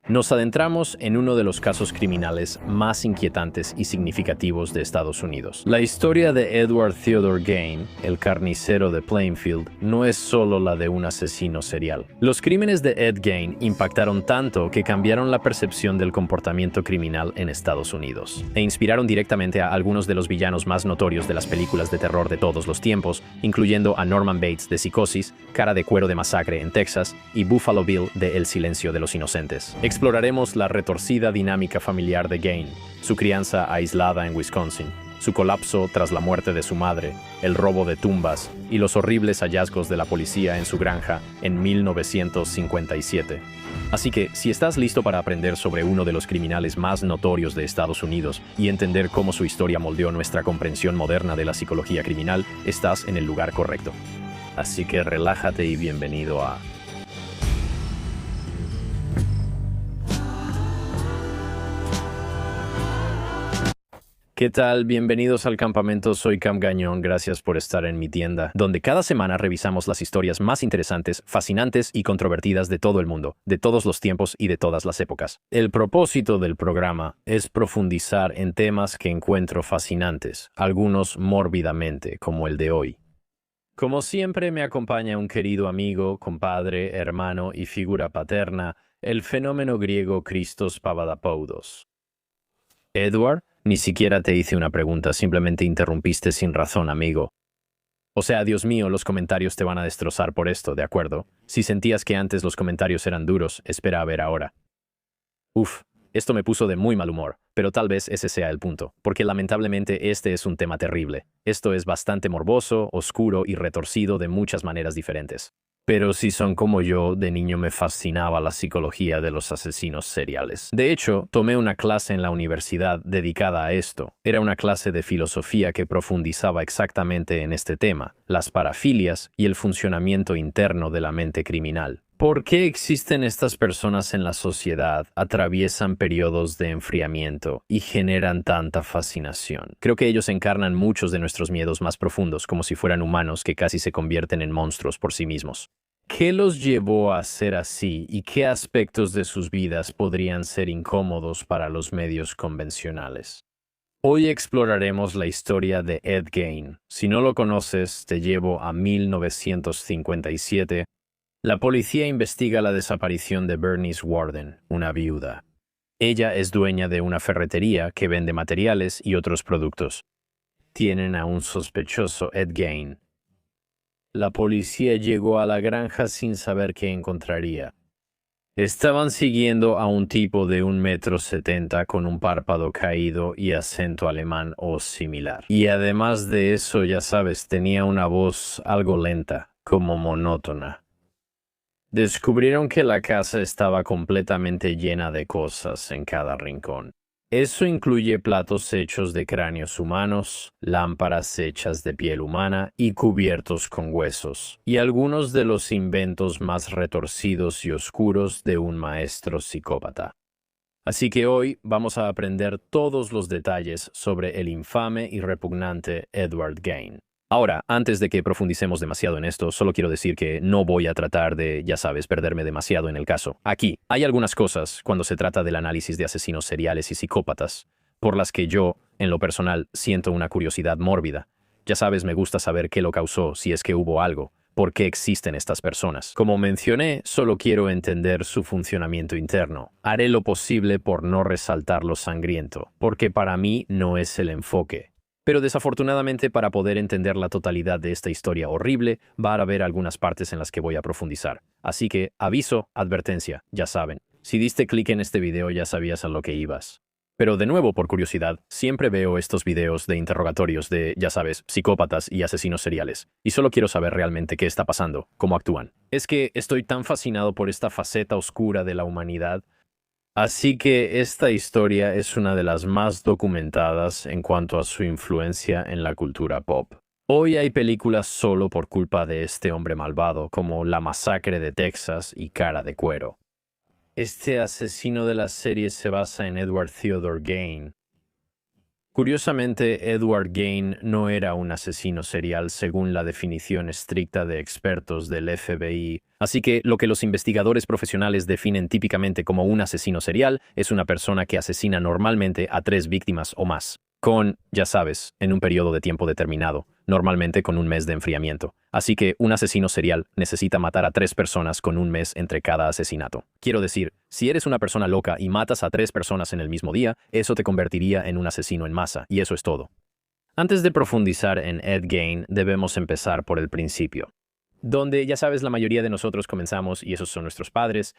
Nos adentramos en uno de los casos criminales más inquietantes y significativos de Estados Unidos. La historia de Edward Theodore Gain, el carnicero de Plainfield, no es solo la de un asesino serial. Los crímenes de Ed Gain impactaron tanto que cambiaron la percepción del comportamiento criminal en Estados Unidos, e inspiraron directamente a algunos de los villanos más notorios de las películas de terror de todos los tiempos, incluyendo a Norman Bates de Psicosis, Cara de Cuero de Masacre en Texas y Buffalo Bill de El Silencio de los Inocentes. Exploraremos la retorcida dinámica familiar de Gain, su crianza aislada en Wisconsin, su colapso tras la muerte de su madre, el robo de tumbas y los horribles hallazgos de la policía en su granja en 1957. Así que, si estás listo para aprender sobre uno de los criminales más notorios de Estados Unidos y entender cómo su historia moldeó nuestra comprensión moderna de la psicología criminal, estás en el lugar correcto. Así que relájate y bienvenido a... ¿Qué tal? Bienvenidos al campamento, soy Cam Gañón, gracias por estar en mi tienda, donde cada semana revisamos las historias más interesantes, fascinantes y controvertidas de todo el mundo, de todos los tiempos y de todas las épocas. El propósito del programa es profundizar en temas que encuentro fascinantes, algunos mórbidamente, como el de hoy. Como siempre me acompaña un querido amigo, compadre, hermano y figura paterna, el fenómeno griego Christos Papadopoulos. Edward, ni siquiera te hice una pregunta, simplemente interrumpiste sin razón, amigo. O sea, Dios mío, los comentarios te van a destrozar por esto, ¿de acuerdo? Si sentías que antes los comentarios eran duros, espera a ver ahora. Uf, esto me puso de muy mal humor, pero tal vez ese sea el punto, porque lamentablemente este es un tema terrible. Esto es bastante morboso, oscuro y retorcido de muchas maneras diferentes. Pero si son como yo, de niño me fascinaba la psicología de los asesinos seriales. De hecho, tomé una clase en la universidad dedicada a esto. Era una clase de filosofía que profundizaba exactamente en este tema, las parafilias y el funcionamiento interno de la mente criminal. ¿Por qué existen estas personas en la sociedad, atraviesan periodos de enfriamiento y generan tanta fascinación? Creo que ellos encarnan muchos de nuestros miedos más profundos, como si fueran humanos que casi se convierten en monstruos por sí mismos. ¿Qué los llevó a ser así y qué aspectos de sus vidas podrían ser incómodos para los medios convencionales? Hoy exploraremos la historia de Ed Gain. Si no lo conoces, te llevo a 1957. La policía investiga la desaparición de Bernice Warden, una viuda. Ella es dueña de una ferretería que vende materiales y otros productos. Tienen a un sospechoso, Ed Gain. La policía llegó a la granja sin saber qué encontraría. Estaban siguiendo a un tipo de 1,70 m con un párpado caído y acento alemán o similar. Y además de eso, ya sabes, tenía una voz algo lenta, como monótona. Descubrieron que la casa estaba completamente llena de cosas en cada rincón. Eso incluye platos hechos de cráneos humanos, lámparas hechas de piel humana y cubiertos con huesos, y algunos de los inventos más retorcidos y oscuros de un maestro psicópata. Así que hoy vamos a aprender todos los detalles sobre el infame y repugnante Edward Gain. Ahora, antes de que profundicemos demasiado en esto, solo quiero decir que no voy a tratar de, ya sabes, perderme demasiado en el caso. Aquí, hay algunas cosas, cuando se trata del análisis de asesinos seriales y psicópatas, por las que yo, en lo personal, siento una curiosidad mórbida. Ya sabes, me gusta saber qué lo causó, si es que hubo algo, por qué existen estas personas. Como mencioné, solo quiero entender su funcionamiento interno. Haré lo posible por no resaltar lo sangriento, porque para mí no es el enfoque. Pero desafortunadamente, para poder entender la totalidad de esta historia horrible, va a haber algunas partes en las que voy a profundizar. Así que, aviso, advertencia, ya saben. Si diste clic en este video ya sabías a lo que ibas. Pero de nuevo, por curiosidad, siempre veo estos videos de interrogatorios de, ya sabes, psicópatas y asesinos seriales. Y solo quiero saber realmente qué está pasando, cómo actúan. Es que estoy tan fascinado por esta faceta oscura de la humanidad. Así que esta historia es una de las más documentadas en cuanto a su influencia en la cultura pop. Hoy hay películas solo por culpa de este hombre malvado, como La Masacre de Texas y Cara de Cuero. Este asesino de la serie se basa en Edward Theodore Gain, Curiosamente, Edward Gain no era un asesino serial según la definición estricta de expertos del FBI, así que lo que los investigadores profesionales definen típicamente como un asesino serial es una persona que asesina normalmente a 3 víctimas o más, ya sabes, en un periodo de tiempo determinado, normalmente con un mes de enfriamiento. Así que un asesino serial necesita matar a 3 personas con un mes entre cada asesinato. Quiero decir, si eres una persona loca y matas a 3 personas en el mismo día, eso te convertiría en un asesino en masa, y eso es todo. Antes de profundizar en Ed Gein, debemos empezar por el principio, donde ya sabes la mayoría de nosotros comenzamos y esos son nuestros padres.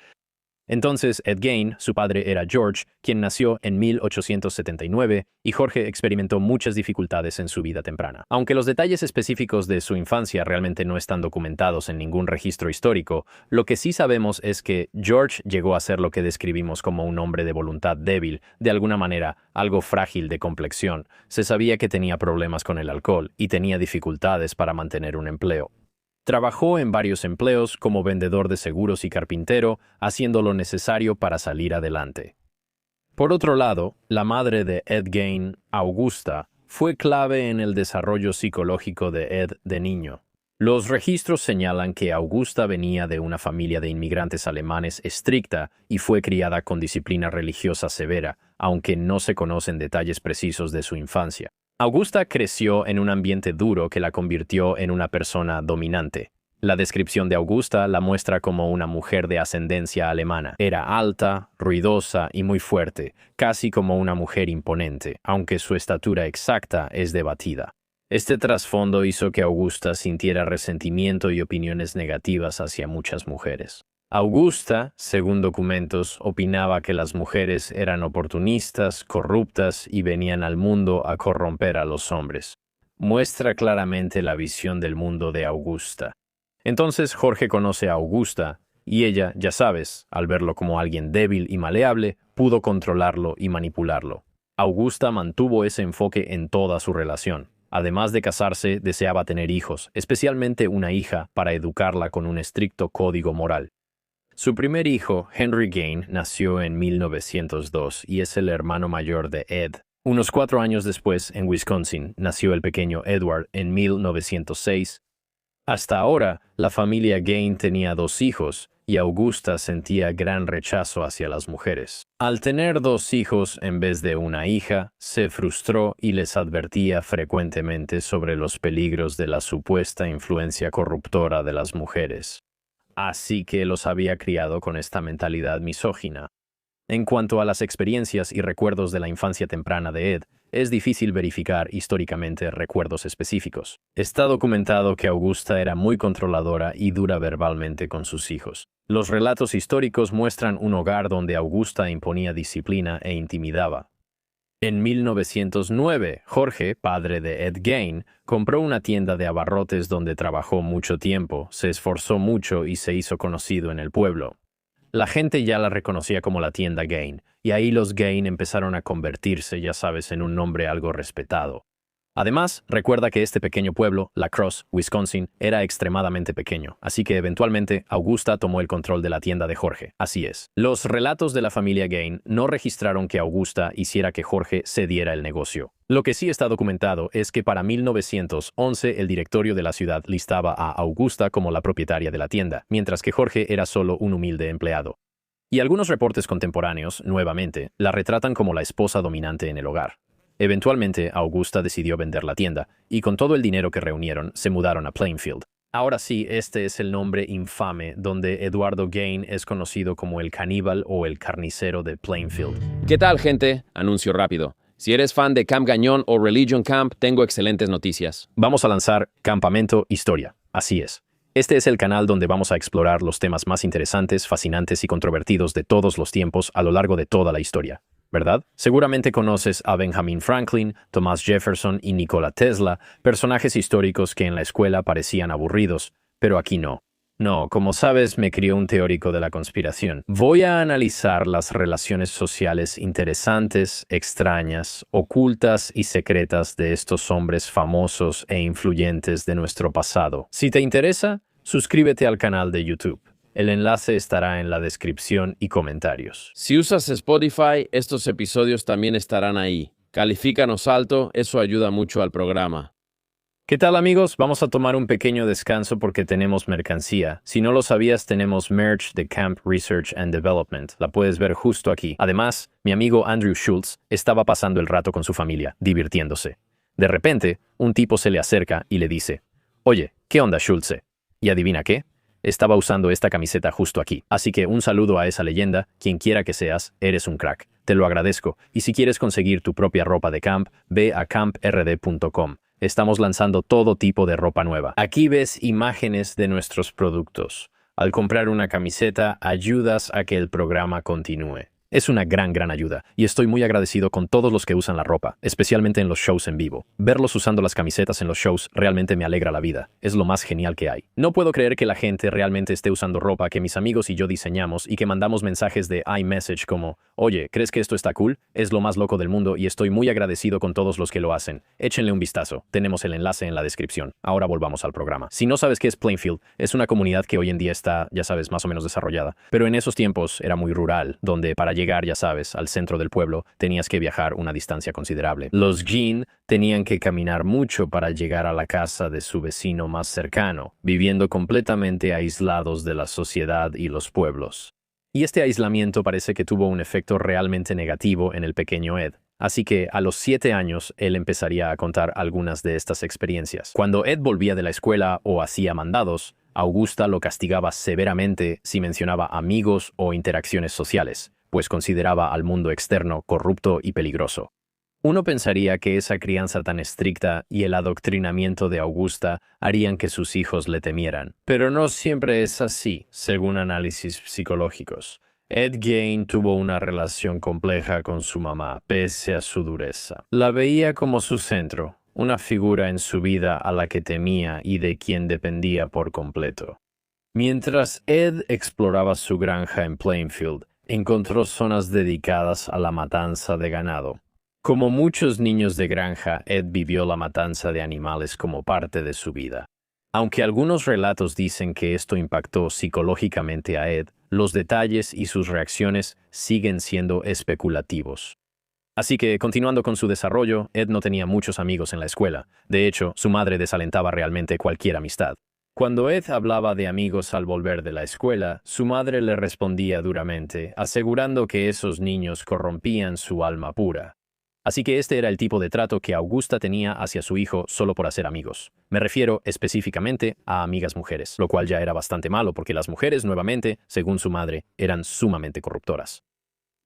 Entonces, Ed Gein, su padre era George, quien nació en 1879, y Jorge experimentó muchas dificultades en su vida temprana. Aunque los detalles específicos de su infancia realmente no están documentados en ningún registro histórico, lo que sí sabemos es que George llegó a ser lo que describimos como un hombre de voluntad débil, de alguna manera, algo frágil de complexión. Se sabía que tenía problemas con el alcohol y tenía dificultades para mantener un empleo. Trabajó en varios empleos como vendedor de seguros y carpintero, haciendo lo necesario para salir adelante. Por otro lado, la madre de Ed Gein, Augusta, fue clave en el desarrollo psicológico de Ed de niño. Los registros señalan que Augusta venía de una familia de inmigrantes alemanes estricta y fue criada con disciplina religiosa severa, aunque no se conocen detalles precisos de su infancia. Augusta creció en un ambiente duro que la convirtió en una persona dominante. La descripción de Augusta la muestra como una mujer de ascendencia alemana. Era alta, ruidosa y muy fuerte, casi como una mujer imponente, aunque su estatura exacta es debatida. Este trasfondo hizo que Augusta sintiera resentimiento y opiniones negativas hacia muchas mujeres. Augusta, según documentos, opinaba que las mujeres eran oportunistas, corruptas y venían al mundo a corromper a los hombres. Muestra claramente la visión del mundo de Augusta. Entonces Jorge conoce a Augusta, y ella, ya sabes, al verlo como alguien débil y maleable, pudo controlarlo y manipularlo. Augusta mantuvo ese enfoque en toda su relación. Además de casarse, deseaba tener hijos, especialmente una hija, para educarla con un estricto código moral. Su primer hijo, Henry Gein, nació en 1902 y es el hermano mayor de Ed. Unos 4 años después, en Wisconsin, nació el pequeño Edward en 1906. Hasta ahora, la familia Gein tenía 2 hijos y Augusta sentía gran rechazo hacia las mujeres. Al tener 2 hijos en vez de una hija, se frustró y les advertía frecuentemente sobre los peligros de la supuesta influencia corruptora de las mujeres. Así que los había criado con esta mentalidad misógina. En cuanto a las experiencias y recuerdos de la infancia temprana de Ed, es difícil verificar históricamente recuerdos específicos. Está documentado que Augusta era muy controladora y dura verbalmente con sus hijos. Los relatos históricos muestran un hogar donde Augusta imponía disciplina e intimidaba. En 1909, Jorge, padre de Ed Gein, compró una tienda de abarrotes donde trabajó mucho tiempo, se esforzó mucho y se hizo conocido en el pueblo. La gente ya la reconocía como la tienda Gein, y ahí los Gein empezaron a convertirse, ya sabes, en un nombre algo respetado. Además, recuerda que este pequeño pueblo, La Crosse, Wisconsin, era extremadamente pequeño, así que eventualmente Augusta tomó el control de la tienda de Jorge. Así es. Los relatos de la familia Gein no registraron que Augusta hiciera que Jorge cediera el negocio. Lo que sí está documentado es que para 1911 el directorio de la ciudad listaba a Augusta como la propietaria de la tienda, mientras que Jorge era solo un humilde empleado. Y algunos reportes contemporáneos, nuevamente, la retratan como la esposa dominante en el hogar. Eventualmente, Augusta decidió vender la tienda, y con todo el dinero que reunieron, se mudaron a Plainfield. Ahora sí, este es el nombre infame donde Eduardo Gein es conocido como el caníbal o el carnicero de Plainfield. ¿Qué tal, gente? Anuncio rápido. Si eres fan de Camp Gañón o Religion Camp, tengo excelentes noticias. Vamos a lanzar Campamento Historia. Así es. Este es el canal donde vamos a explorar los temas más interesantes, fascinantes y controvertidos de todos los tiempos a lo largo de toda la historia. ¿Verdad? Seguramente conoces a Benjamin Franklin, Thomas Jefferson y Nikola Tesla, personajes históricos que en la escuela parecían aburridos, pero aquí no. No, como sabes, me crió un teórico de la conspiración. Voy a analizar las relaciones sociales interesantes, extrañas, ocultas y secretas de estos hombres famosos e influyentes de nuestro pasado. Si te interesa, suscríbete al canal de YouTube. El enlace estará en la descripción y comentarios. Si usas Spotify, estos episodios también estarán ahí. Califícanos alto, eso ayuda mucho al programa. ¿Qué tal, amigos? Vamos a tomar un pequeño descanso porque tenemos mercancía. Si no lo sabías, tenemos merch de Camp Research and Development. La puedes ver justo aquí. Además, mi amigo Andrew Schultz estaba pasando el rato con su familia, divirtiéndose. De repente, un tipo se le acerca y le dice: «Oye, ¿qué onda, Schultze?» ¿Y adivina qué? Estaba usando esta camiseta justo aquí. Así que un saludo a esa leyenda. Quien quiera que seas, eres un crack. Te lo agradezco. Y si quieres conseguir tu propia ropa de camp, ve a camprd.com. Estamos lanzando todo tipo de ropa nueva. Aquí ves imágenes de nuestros productos. Al comprar una camiseta, ayudas a que el programa continúe. Es una gran ayuda, y estoy muy agradecido con todos los que usan la ropa, especialmente en los shows en vivo. Verlos usando las camisetas en los shows realmente me alegra la vida. Es lo más genial que hay. No puedo creer que la gente realmente esté usando ropa que mis amigos y yo diseñamos y que mandamos mensajes de iMessage como: «Oye, ¿crees que esto está cool?» Es lo más loco del mundo y estoy muy agradecido con todos los que lo hacen. Échenle un vistazo. Tenemos el enlace en la descripción. Ahora volvamos al programa. Si no sabes qué es Plainfield, es una comunidad que hoy en día está, ya sabes, más o menos desarrollada. Pero en esos tiempos era muy rural, donde para llegar, ya sabes, al centro del pueblo, tenías que viajar una distancia considerable. Los Jean tenían que caminar mucho para llegar a la casa de su vecino más cercano, viviendo completamente aislados de la sociedad y los pueblos. Y este aislamiento parece que tuvo un efecto realmente negativo en el pequeño Ed. Así que a los 7 años él empezaría a contar algunas de estas experiencias. Cuando Ed volvía de la escuela o hacía mandados, Augusta lo castigaba severamente si mencionaba amigos o interacciones sociales, pues consideraba al mundo externo corrupto y peligroso. Uno pensaría que esa crianza tan estricta y el adoctrinamiento de Augusta harían que sus hijos le temieran. Pero no siempre es así, según análisis psicológicos. Ed Gein tuvo una relación compleja con su mamá, pese a su dureza. La veía como su centro, una figura en su vida a la que temía y de quien dependía por completo. Mientras Ed exploraba su granja en Plainfield, encontró zonas dedicadas a la matanza de ganado. Como muchos niños de granja, Ed vivió la matanza de animales como parte de su vida. Aunque algunos relatos dicen que esto impactó psicológicamente a Ed, los detalles y sus reacciones siguen siendo especulativos. Así que, continuando con su desarrollo, Ed no tenía muchos amigos en la escuela. De hecho, su madre desalentaba realmente cualquier amistad. Cuando Ed hablaba de amigos al volver de la escuela, su madre le respondía duramente, asegurando que esos niños corrompían su alma pura. Así que este era el tipo de trato que Augusta tenía hacia su hijo solo por hacer amigos. Me refiero específicamente a amigas mujeres, lo cual ya era bastante malo porque las mujeres, nuevamente, según su madre, eran sumamente corruptoras.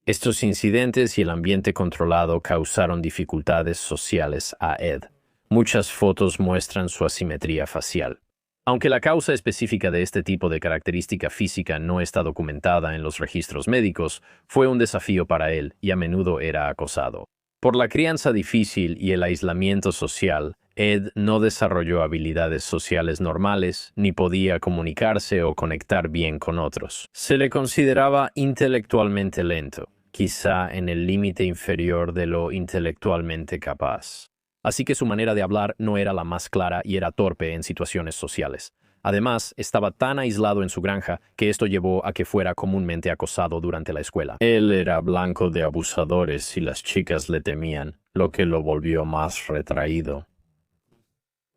Estos incidentes y el ambiente controlado causaron dificultades sociales a Ed. Muchas fotos muestran su asimetría facial. Aunque la causa específica de este tipo de característica física no está documentada en los registros médicos, fue un desafío para él y a menudo era acosado. Por la crianza difícil y el aislamiento social, Ed no desarrolló habilidades sociales normales, ni podía comunicarse o conectar bien con otros. Se le consideraba intelectualmente lento, quizá en el límite inferior de lo intelectualmente capaz. Así que su manera de hablar no era la más clara y era torpe en situaciones sociales. Además, estaba tan aislado en su granja que esto llevó a que fuera comúnmente acosado durante la escuela. Él era blanco de abusadores y las chicas le temían, lo que lo volvió más retraído.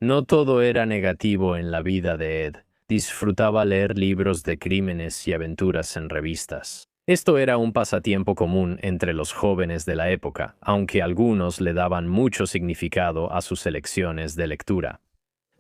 No todo era negativo en la vida de Ed. Disfrutaba leer libros de crímenes y aventuras en revistas. Esto era un pasatiempo común entre los jóvenes de la época, aunque algunos le daban mucho significado a sus elecciones de lectura.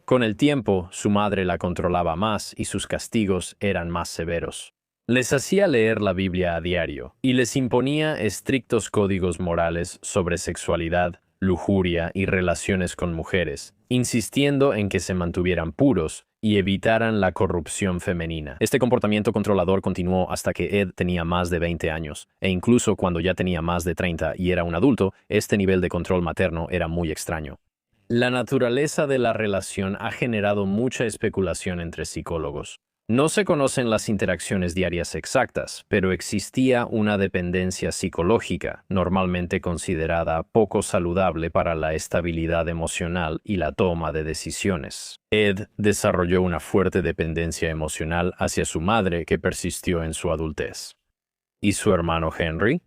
Con el tiempo, su madre la controlaba más y sus castigos eran más severos. Les hacía leer la Biblia a diario y les imponía estrictos códigos morales sobre sexualidad, lujuria y relaciones con mujeres, insistiendo en que se mantuvieran puros y evitaran la corrupción femenina. Este comportamiento controlador continuó hasta que Ed tenía más de 20 años, e incluso cuando ya tenía más de 30 y era un adulto, este nivel de control materno era muy extraño. La naturaleza de la relación ha generado mucha especulación entre psicólogos. No se conocen las interacciones diarias exactas, pero existía una dependencia psicológica, normalmente considerada poco saludable para la estabilidad emocional y la toma de decisiones. Ed desarrolló una fuerte dependencia emocional hacia su madre que persistió en su adultez. ¿Y su hermano Henry?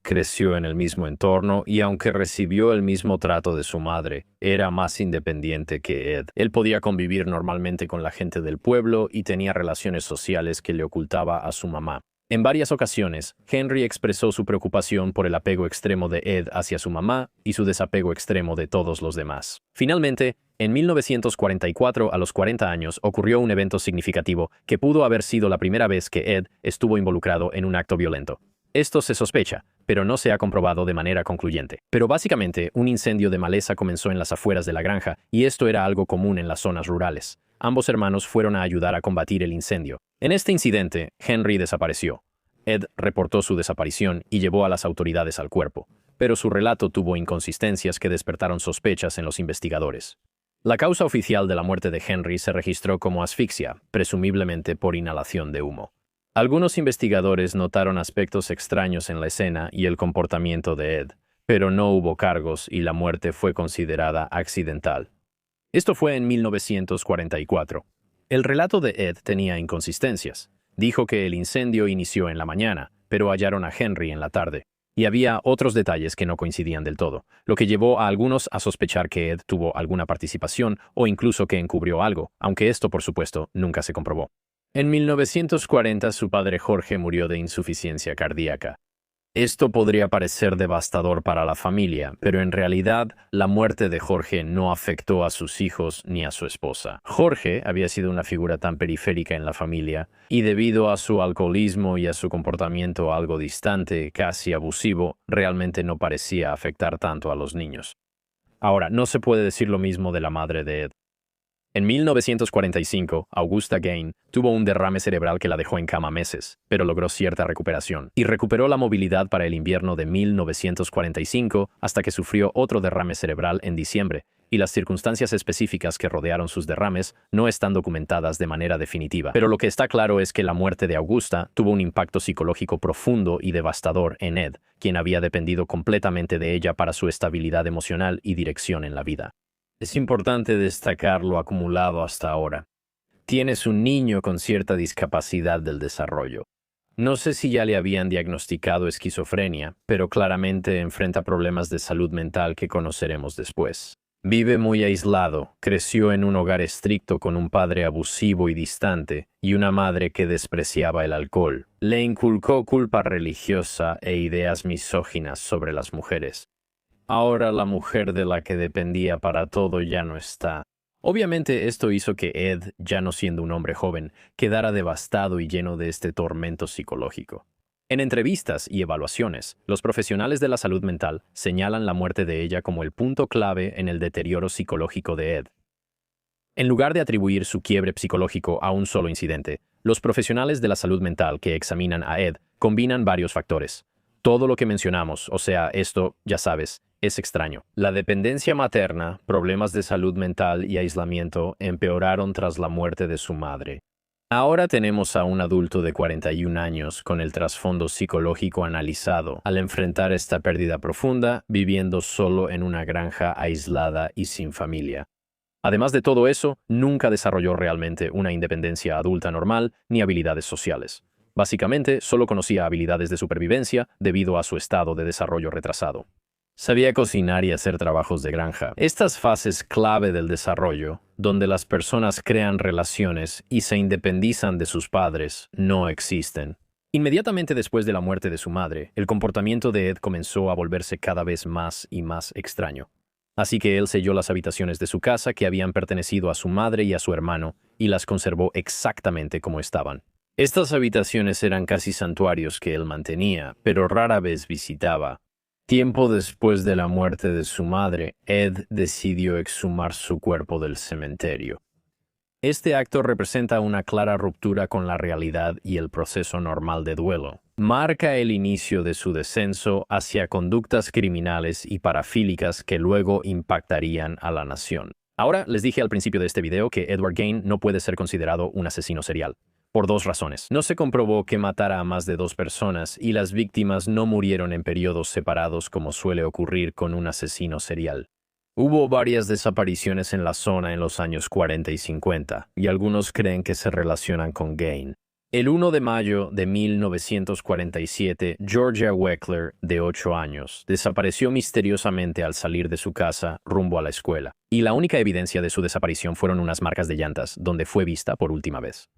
creció en el mismo entorno y aunque recibió el mismo trato de su madre, era más independiente que Ed. Él podía convivir normalmente con la gente del pueblo y tenía relaciones sociales que le ocultaba a su mamá. En varias ocasiones, Henry expresó su preocupación por el apego extremo de Ed hacia su mamá y su desapego extremo de todos los demás. Finalmente, en 1944, a los 40 años, ocurrió un evento significativo que pudo haber sido la primera vez que Ed estuvo involucrado en un acto violento. Esto se sospecha, pero no se ha comprobado de manera concluyente. Pero básicamente, un incendio de maleza comenzó en las afueras de la granja, y esto era algo común en las zonas rurales. Ambos hermanos fueron a ayudar a combatir el incendio. En este incidente, Henry desapareció. Ed reportó su desaparición y llevó a las autoridades al cuerpo, pero su relato tuvo inconsistencias que despertaron sospechas en los investigadores. La causa oficial de la muerte de Henry se registró como asfixia, presumiblemente por inhalación de humo. Algunos investigadores notaron aspectos extraños en la escena y el comportamiento de Ed, pero no hubo cargos y la muerte fue considerada accidental. Esto fue en 1944. El relato de Ed tenía inconsistencias. Dijo que el incendio inició en la mañana, pero hallaron a Henry en la tarde. Y había otros detalles que no coincidían del todo, lo que llevó a algunos a sospechar que Ed tuvo alguna participación o incluso que encubrió algo, aunque esto, por supuesto, nunca se comprobó. En 1940, su padre Jorge murió de insuficiencia cardíaca. Esto podría parecer devastador para la familia, pero en realidad la muerte de Jorge no afectó a sus hijos ni a su esposa. Jorge había sido una figura tan periférica en la familia, y debido a su alcoholismo y a su comportamiento algo distante, casi abusivo, realmente no parecía afectar tanto a los niños. Ahora, no se puede decir lo mismo de la madre de Ed. En 1945, Augusta Gain tuvo un derrame cerebral que la dejó en cama meses, pero logró cierta recuperación, y recuperó la movilidad para el invierno de 1945 hasta que sufrió otro derrame cerebral en diciembre, y las circunstancias específicas que rodearon sus derrames no están documentadas de manera definitiva. Pero lo que está claro es que la muerte de Augusta tuvo un impacto psicológico profundo y devastador en Ed, quien había dependido completamente de ella para su estabilidad emocional y dirección en la vida. Es importante destacar lo acumulado hasta ahora. Tienes un niño con cierta discapacidad del desarrollo. No sé si ya le habían diagnosticado esquizofrenia, pero claramente enfrenta problemas de salud mental que conoceremos después. Vive muy aislado, creció en un hogar estricto con un padre abusivo y distante y una madre que despreciaba el alcohol. Le inculcó culpa religiosa e ideas misóginas sobre las mujeres. Ahora la mujer de la que dependía para todo ya no está. Obviamente esto hizo que Ed, ya no siendo un hombre joven, quedara devastado y lleno de este tormento psicológico. En entrevistas y evaluaciones, los profesionales de la salud mental señalan la muerte de ella como el punto clave en el deterioro psicológico de Ed. En lugar de atribuir su quiebre psicológico a un solo incidente, los profesionales de la salud mental que examinan a Ed combinan varios factores. Todo lo que mencionamos, o sea, esto, ya sabes, es extraño. La dependencia materna, problemas de salud mental y aislamiento empeoraron tras la muerte de su madre. Ahora tenemos a un adulto de 41 años con el trasfondo psicológico analizado al enfrentar esta pérdida profunda, viviendo solo en una granja aislada y sin familia. Además de todo eso, nunca desarrolló realmente una independencia adulta normal ni habilidades sociales. Básicamente, solo conocía habilidades de supervivencia debido a su estado de desarrollo retrasado. Sabía cocinar y hacer trabajos de granja. Estas fases clave del desarrollo, donde las personas crean relaciones y se independizan de sus padres, no existen. Inmediatamente después de la muerte de su madre, el comportamiento de Ed comenzó a volverse cada vez más y más extraño. Así que él selló las habitaciones de su casa que habían pertenecido a su madre y a su hermano y las conservó exactamente como estaban. Estas habitaciones eran casi santuarios que él mantenía, pero rara vez visitaba. Tiempo después de la muerte de su madre, Ed decidió exhumar su cuerpo del cementerio. Este acto representa una clara ruptura con la realidad y el proceso normal de duelo. Marca el inicio de su descenso hacia conductas criminales y parafílicas que luego impactarían a la nación. Ahora, les dije al principio de este video que Edward Gain no puede ser considerado un asesino serial. Por dos razones. No se comprobó que matara a más de 2 personas y las víctimas no murieron en periodos separados como suele ocurrir con un asesino serial. Hubo varias desapariciones en la zona en los años 40 y 50, y algunos creen que se relacionan con Gain. El 1 de mayo de 1947, Georgia Weckler, de 8 años, desapareció misteriosamente al salir de su casa rumbo a la escuela, y la única evidencia de su desaparición fueron unas marcas de llantas, donde fue vista por última vez.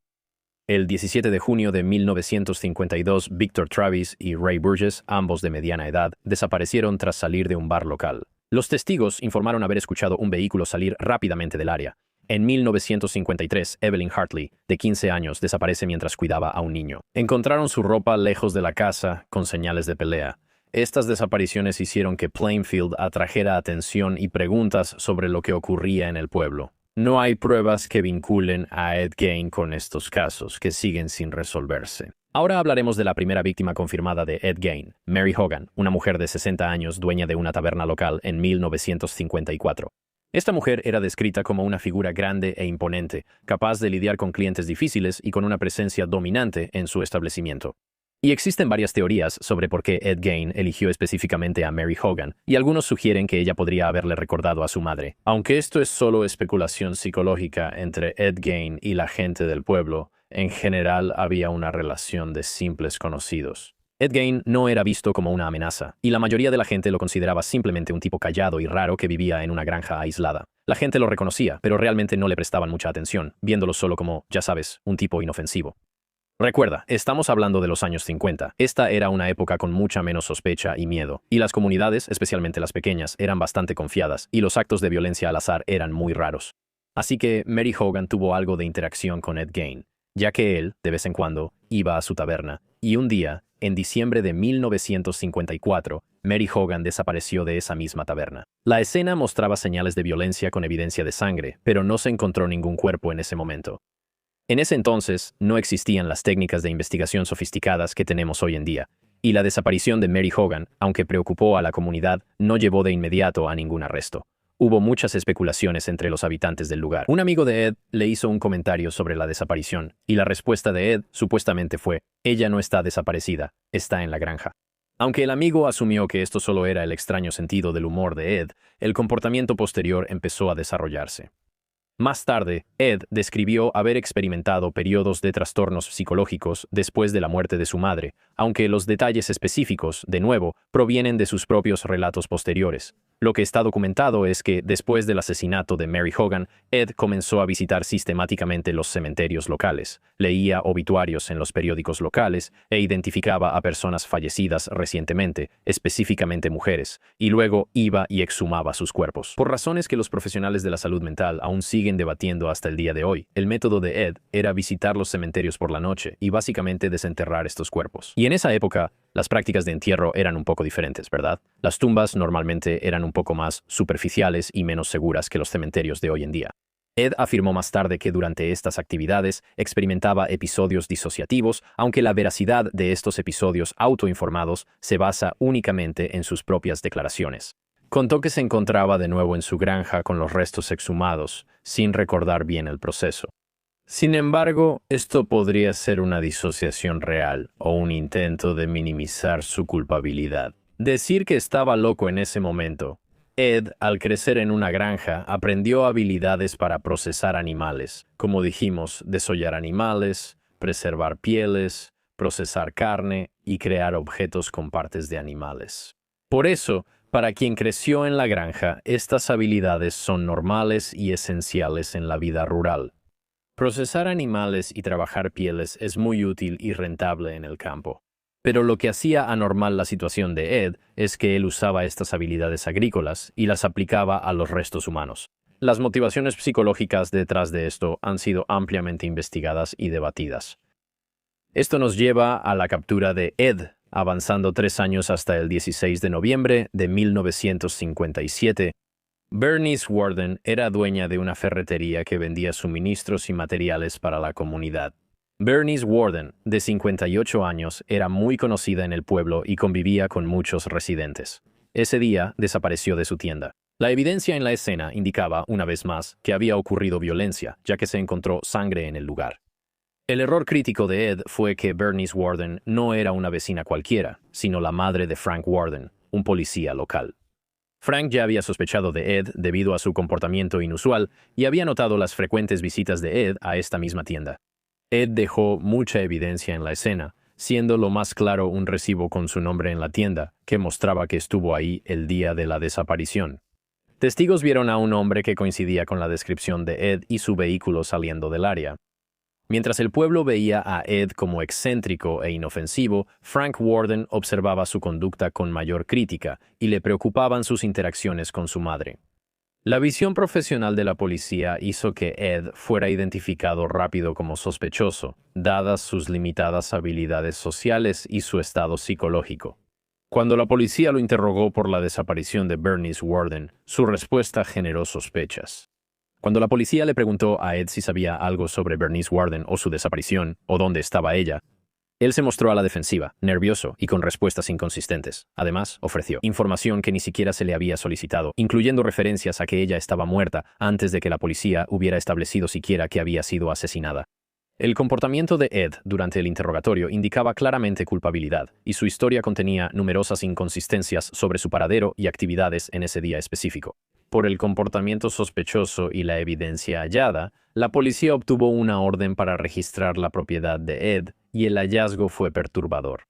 El 17 de junio de 1952, Victor Travis y Ray Burgess, ambos de mediana edad, desaparecieron tras salir de un bar local. Los testigos informaron haber escuchado un vehículo salir rápidamente del área. En 1953, Evelyn Hartley, de 15 años, desaparece mientras cuidaba a un niño. Encontraron su ropa lejos de la casa, con señales de pelea. Estas desapariciones hicieron que Plainfield atrajera atención y preguntas sobre lo que ocurría en el pueblo. No hay pruebas que vinculen a Ed Gein con estos casos, que siguen sin resolverse. Ahora hablaremos de la primera víctima confirmada de Ed Gein, Mary Hogan, una mujer de 60 años, dueña de una taberna local en 1954. Esta mujer era descrita como una figura grande e imponente, capaz de lidiar con clientes difíciles y con una presencia dominante en su establecimiento. Y existen varias teorías sobre por qué Ed Gein eligió específicamente a Mary Hogan, y algunos sugieren que ella podría haberle recordado a su madre. Aunque esto es solo especulación psicológica entre Ed Gein y la gente del pueblo, en general había una relación de simples conocidos. Ed Gein no era visto como una amenaza, y la mayoría de la gente lo consideraba simplemente un tipo callado y raro que vivía en una granja aislada. La gente lo reconocía, pero realmente no le prestaban mucha atención, viéndolo solo como, ya sabes, un tipo inofensivo. Recuerda, estamos hablando de los años 50. Esta era una época con mucha menos sospecha y miedo, y las comunidades, especialmente las pequeñas, eran bastante confiadas, y los actos de violencia al azar eran muy raros. Así que Mary Hogan tuvo algo de interacción con Ed Gein, ya que él, de vez en cuando, iba a su taberna, y un día, en diciembre de 1954, Mary Hogan desapareció de esa misma taberna. La escena mostraba señales de violencia con evidencia de sangre, pero no se encontró ningún cuerpo en ese momento. En ese entonces, no existían las técnicas de investigación sofisticadas que tenemos hoy en día, y la desaparición de Mary Hogan, aunque preocupó a la comunidad, no llevó de inmediato a ningún arresto. Hubo muchas especulaciones entre los habitantes del lugar. Un amigo de Ed le hizo un comentario sobre la desaparición, y la respuesta de Ed supuestamente fue: «Ella no está desaparecida, está en la granja». Aunque el amigo asumió que esto solo era el extraño sentido del humor de Ed, el comportamiento posterior empezó a desarrollarse. Más tarde, Ed describió haber experimentado periodos de trastornos psicológicos después de la muerte de su madre, aunque los detalles específicos, de nuevo, provienen de sus propios relatos posteriores. Lo que está documentado es que, después del asesinato de Mary Hogan, Ed comenzó a visitar sistemáticamente los cementerios locales, leía obituarios en los periódicos locales e identificaba a personas fallecidas recientemente, específicamente mujeres, y luego iba y exhumaba sus cuerpos. Por razones que los profesionales de la salud mental aún siguen debatiendo hasta el día de hoy, el método de Ed era visitar los cementerios por la noche y básicamente desenterrar estos cuerpos. Y en esa época, las prácticas de entierro eran un poco diferentes, ¿verdad? Las tumbas normalmente eran un poco más superficiales y menos seguras que los cementerios de hoy en día. Ed afirmó más tarde que durante estas actividades experimentaba episodios disociativos, aunque la veracidad de estos episodios autoinformados se basa únicamente en sus propias declaraciones. Contó que se encontraba de nuevo en su granja con los restos exhumados, sin recordar bien el proceso. Sin embargo, esto podría ser una disociación real o un intento de minimizar su culpabilidad. Decir que estaba loco en ese momento. Ed, al crecer en una granja, aprendió habilidades para procesar animales, como dijimos, desollar animales, preservar pieles, procesar carne y crear objetos con partes de animales. Por eso, para quien creció en la granja, estas habilidades son normales y esenciales en la vida rural. Procesar animales y trabajar pieles es muy útil y rentable en el campo. Pero lo que hacía anormal la situación de Ed es que él usaba estas habilidades agrícolas y las aplicaba a los restos humanos. Las motivaciones psicológicas detrás de esto han sido ampliamente investigadas y debatidas. Esto nos lleva a la captura de Ed, avanzando 3 años hasta el 16 de noviembre de 1957. Bernice Warden era dueña de una ferretería que vendía suministros y materiales para la comunidad. Bernice Warden, de 58 años, era muy conocida en el pueblo y convivía con muchos residentes. Ese día desapareció de su tienda. La evidencia en la escena indicaba, una vez más, que había ocurrido violencia, ya que se encontró sangre en el lugar. El error crítico de Ed fue que Bernice Warden no era una vecina cualquiera, sino la madre de Frank Warden, un policía local. Frank ya había sospechado de Ed debido a su comportamiento inusual y había notado las frecuentes visitas de Ed a esta misma tienda. Ed dejó mucha evidencia en la escena, siendo lo más claro un recibo con su nombre en la tienda, que mostraba que estuvo ahí el día de la desaparición. Testigos vieron a un hombre que coincidía con la descripción de Ed y su vehículo saliendo del área. Mientras el pueblo veía a Ed como excéntrico e inofensivo, Frank Warden observaba su conducta con mayor crítica y le preocupaban sus interacciones con su madre. La visión profesional de la policía hizo que Ed fuera identificado rápido como sospechoso, dadas sus limitadas habilidades sociales y su estado psicológico. Cuando la policía lo interrogó por la desaparición de Bernice Warden, su respuesta generó sospechas. Cuando la policía le preguntó a Ed si sabía algo sobre Bernice Warden o su desaparición, o dónde estaba ella, él se mostró a la defensiva, nervioso y con respuestas inconsistentes. Además, ofreció información que ni siquiera se le había solicitado, incluyendo referencias a que ella estaba muerta antes de que la policía hubiera establecido siquiera que había sido asesinada. El comportamiento de Ed durante el interrogatorio indicaba claramente culpabilidad, y su historia contenía numerosas inconsistencias sobre su paradero y actividades en ese día específico. Por el comportamiento sospechoso y la evidencia hallada, la policía obtuvo una orden para registrar la propiedad de Ed, y el hallazgo fue perturbador.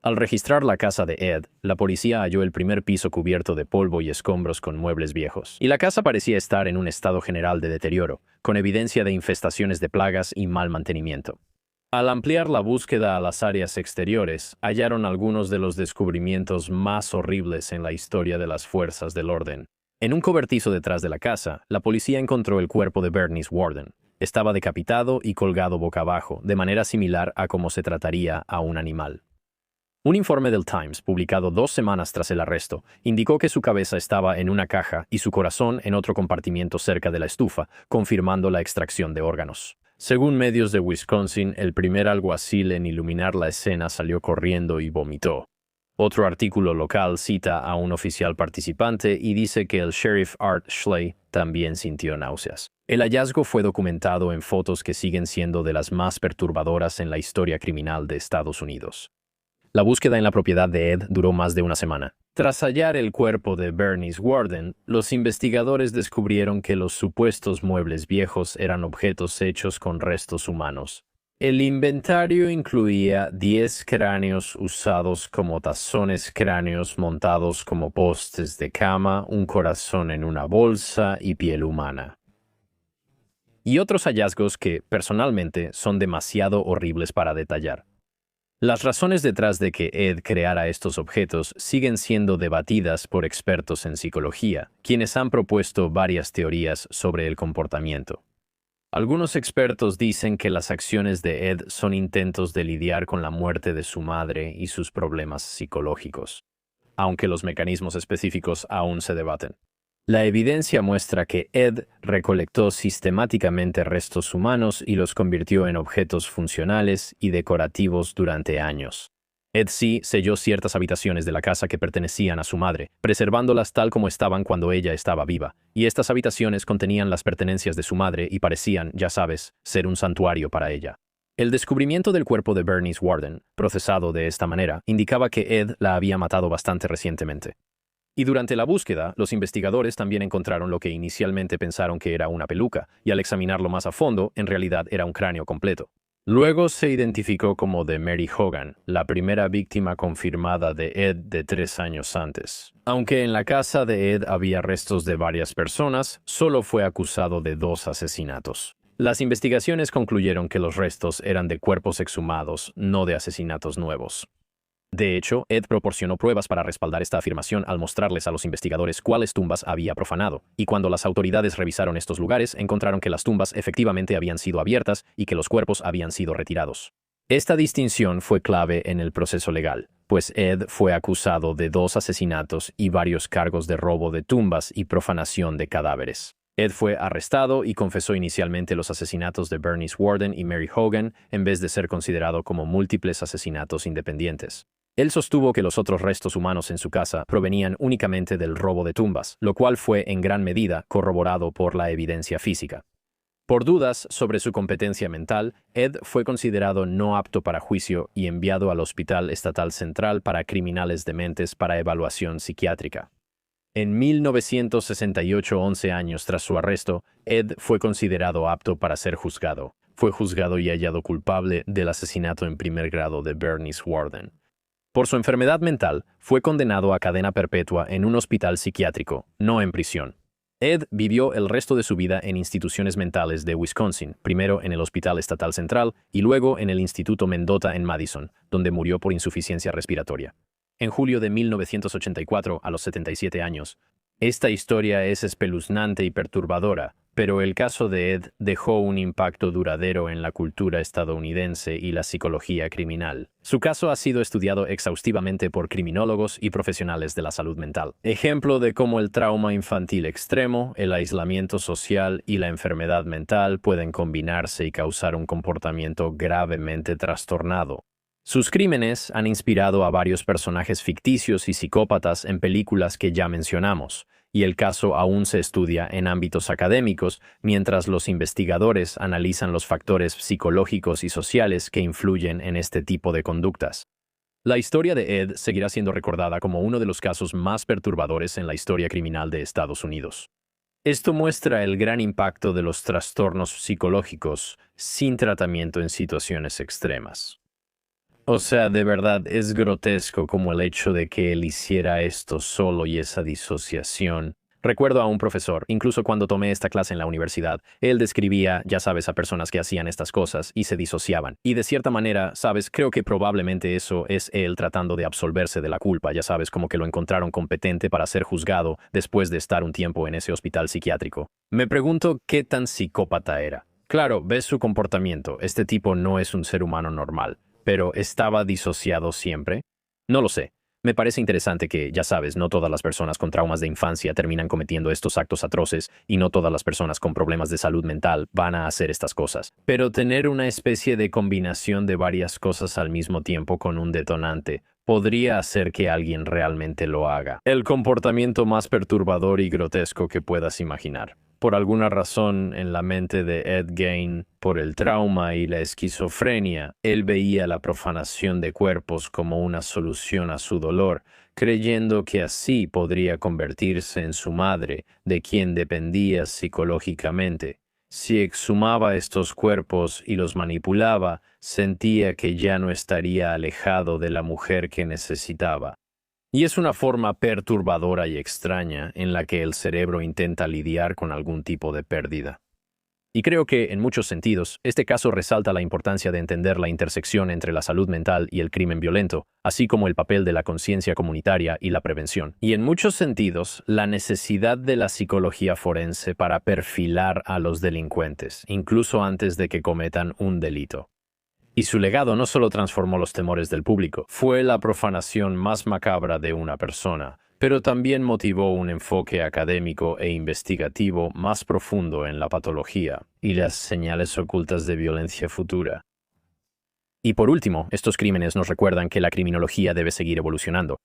Al registrar la casa de Ed, la policía halló el primer piso cubierto de polvo y escombros con muebles viejos, y la casa parecía estar en un estado general de deterioro, con evidencia de infestaciones de plagas y mal mantenimiento. Al ampliar la búsqueda a las áreas exteriores, hallaron algunos de los descubrimientos más horribles en la historia de las fuerzas del orden. En un cobertizo detrás de la casa, la policía encontró el cuerpo de Bernice Warden. Estaba decapitado y colgado boca abajo, de manera similar a cómo se trataría a un animal. Un informe del Times, publicado 2 semanas tras el arresto, indicó que su cabeza estaba en una caja y su corazón en otro compartimiento cerca de la estufa, confirmando la extracción de órganos. Según medios de Wisconsin, el primer alguacil en iluminar la escena salió corriendo y vomitó. Otro artículo local cita a un oficial participante y dice que el sheriff Art Schley también sintió náuseas. El hallazgo fue documentado en fotos que siguen siendo de las más perturbadoras en la historia criminal de Estados Unidos. La búsqueda en la propiedad de Ed duró más de una semana. Tras hallar el cuerpo de Bernice Warden, los investigadores descubrieron que los supuestos muebles viejos eran objetos hechos con restos humanos. El inventario incluía 10 cráneos usados como tazones cráneos montados como postes de cama, un corazón en una bolsa y piel humana. Y otros hallazgos que, personalmente, son demasiado horribles para detallar. Las razones detrás de que Ed creara estos objetos siguen siendo debatidas por expertos en psicología, quienes han propuesto varias teorías sobre el comportamiento. Algunos expertos dicen que las acciones de Ed son intentos de lidiar con la muerte de su madre y sus problemas psicológicos, aunque los mecanismos específicos aún se debaten. La evidencia muestra que Ed recolectó sistemáticamente restos humanos y los convirtió en objetos funcionales y decorativos durante años. Ed sí selló ciertas habitaciones de la casa que pertenecían a su madre, preservándolas tal como estaban cuando ella estaba viva, y estas habitaciones contenían las pertenencias de su madre y parecían, ya sabes, ser un santuario para ella. El descubrimiento del cuerpo de Bernice Warden, procesado de esta manera, indicaba que Ed la había matado bastante recientemente. Y durante la búsqueda, los investigadores también encontraron lo que inicialmente pensaron que era una peluca, y al examinarlo más a fondo, en realidad era un cráneo completo. Luego se identificó como de Mary Hogan, la primera víctima confirmada de Ed de 3 años antes. Aunque en la casa de Ed había restos de varias personas, solo fue acusado de 2 asesinatos. Las investigaciones concluyeron que los restos eran de cuerpos exhumados, no de asesinatos nuevos. De hecho, Ed proporcionó pruebas para respaldar esta afirmación al mostrarles a los investigadores cuáles tumbas había profanado, y cuando las autoridades revisaron estos lugares, encontraron que las tumbas efectivamente habían sido abiertas y que los cuerpos habían sido retirados. Esta distinción fue clave en el proceso legal, pues Ed fue acusado de 2 asesinatos y varios cargos de robo de tumbas y profanación de cadáveres. Ed fue arrestado y confesó inicialmente los asesinatos de Bernice Warden y Mary Hogan en vez de ser considerado como múltiples asesinatos independientes. Él sostuvo que los otros restos humanos en su casa provenían únicamente del robo de tumbas, lo cual fue en gran medida corroborado por la evidencia física. Por dudas sobre su competencia mental, Ed fue considerado no apto para juicio y enviado al Hospital Estatal Central para Criminales Dementes para evaluación psiquiátrica. En 1968, 11 años tras su arresto, Ed fue considerado apto para ser juzgado. fue juzgado y hallado culpable del asesinato en primer grado de Bernice Warden. Por su enfermedad mental, fue condenado a cadena perpetua en un hospital psiquiátrico, no en prisión. Ed vivió el resto de su vida en instituciones mentales de Wisconsin, primero en el Hospital Estatal Central y luego en el Instituto Mendota en Madison, donde murió por insuficiencia respiratoria. En julio de 1984, a los 77 años. Esta historia es espeluznante y perturbadora, pero el caso de Ed dejó un impacto duradero en la cultura estadounidense y la psicología criminal. Su caso ha sido estudiado exhaustivamente por criminólogos y profesionales de la salud mental. Ejemplo de cómo el trauma infantil extremo, el aislamiento social y la enfermedad mental pueden combinarse y causar un comportamiento gravemente trastornado. Sus crímenes han inspirado a varios personajes ficticios y psicópatas en películas que ya mencionamos, y el caso aún se estudia en ámbitos académicos mientras los investigadores analizan los factores psicológicos y sociales que influyen en este tipo de conductas. La historia de Ed seguirá siendo recordada como uno de los casos más perturbadores en la historia criminal de Estados Unidos. Esto muestra el gran impacto de los trastornos psicológicos sin tratamiento en situaciones extremas. O sea, de verdad es grotesco como el hecho de que él hiciera esto solo y esa disociación. Recuerdo a un profesor, incluso cuando tomé esta clase en la universidad, él describía, ya sabes, a personas que hacían estas cosas y se disociaban. Y de cierta manera, sabes, creo que probablemente eso es él tratando de absolverse de la culpa, ya sabes, como que lo encontraron competente para ser juzgado después de estar un tiempo en ese hospital psiquiátrico. Me pregunto qué tan psicópata era. Claro, ves su comportamiento, este tipo no es un ser humano normal. ¿Pero estaba disociado siempre? No lo sé. Me parece interesante que, ya sabes, no todas las personas con traumas de infancia terminan cometiendo estos actos atroces y no todas las personas con problemas de salud mental van a hacer estas cosas. Pero tener una especie de combinación de varias cosas al mismo tiempo con un detonante podría hacer que alguien realmente lo haga. El comportamiento más perturbador y grotesco que puedas imaginar. Por alguna razón, en la mente de Ed Gein, por el trauma y la esquizofrenia, él veía la profanación de cuerpos como una solución a su dolor, creyendo que así podría convertirse en su madre, de quien dependía psicológicamente. Si exhumaba estos cuerpos y los manipulaba, sentía que ya no estaría alejado de la mujer que necesitaba. Y es una forma perturbadora y extraña en la que el cerebro intenta lidiar con algún tipo de pérdida. Y creo que, en muchos sentidos, este caso resalta la importancia de entender la intersección entre la salud mental y el crimen violento, así como el papel de la conciencia comunitaria y la prevención. Y en muchos sentidos, la necesidad de la psicología forense para perfilar a los delincuentes, incluso antes de que cometan un delito. Y su legado no solo transformó los temores del público, fue la profanación más macabra de una persona, pero también motivó un enfoque académico e investigativo más profundo en la patología y las señales ocultas de violencia futura. Y por último, estos crímenes nos recuerdan que la criminología debe seguir evolucionando,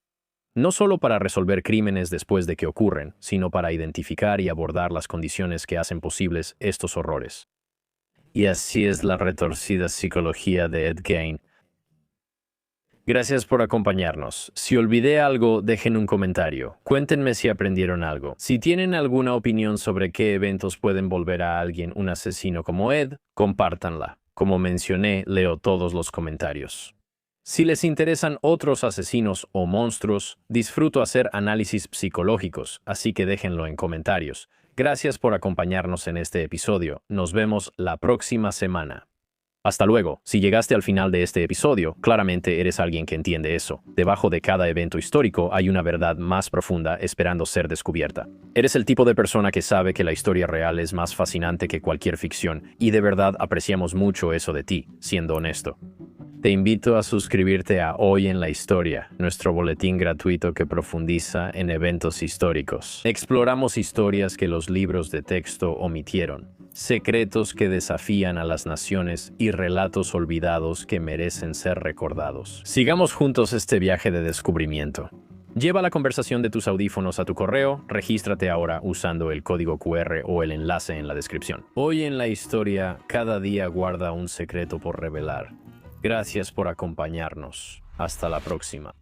no solo para resolver crímenes después de que ocurren, sino para identificar y abordar las condiciones que hacen posibles estos horrores. Y así es la retorcida psicología de Ed Gein. Gracias por acompañarnos. Si olvidé algo, dejen un comentario. Cuéntenme si aprendieron algo. Si tienen alguna opinión sobre qué eventos pueden volver a alguien un asesino como Ed, compártanla. Como mencioné, leo todos los comentarios. Si les interesan otros asesinos o monstruos, disfruto hacer análisis psicológicos, así que déjenlo en comentarios. Gracias por acompañarnos en este episodio. Nos vemos la próxima semana. Hasta luego. Si llegaste al final de este episodio, claramente eres alguien que entiende eso. Debajo de cada evento histórico hay una verdad más profunda esperando ser descubierta. Eres el tipo de persona que sabe que la historia real es más fascinante que cualquier ficción, y de verdad apreciamos mucho eso de ti, siendo honesto. Te invito a suscribirte a Hoy en la Historia, nuestro boletín gratuito que profundiza en eventos históricos. Exploramos historias que los libros de texto omitieron, secretos que desafían a las naciones y relatos olvidados que merecen ser recordados. Sigamos juntos este viaje de descubrimiento. Lleva la conversación de tus audífonos a tu correo, regístrate ahora usando el código QR o el enlace en la descripción. Hoy en la Historia, cada día guarda un secreto por revelar. Gracias por acompañarnos. Hasta la próxima.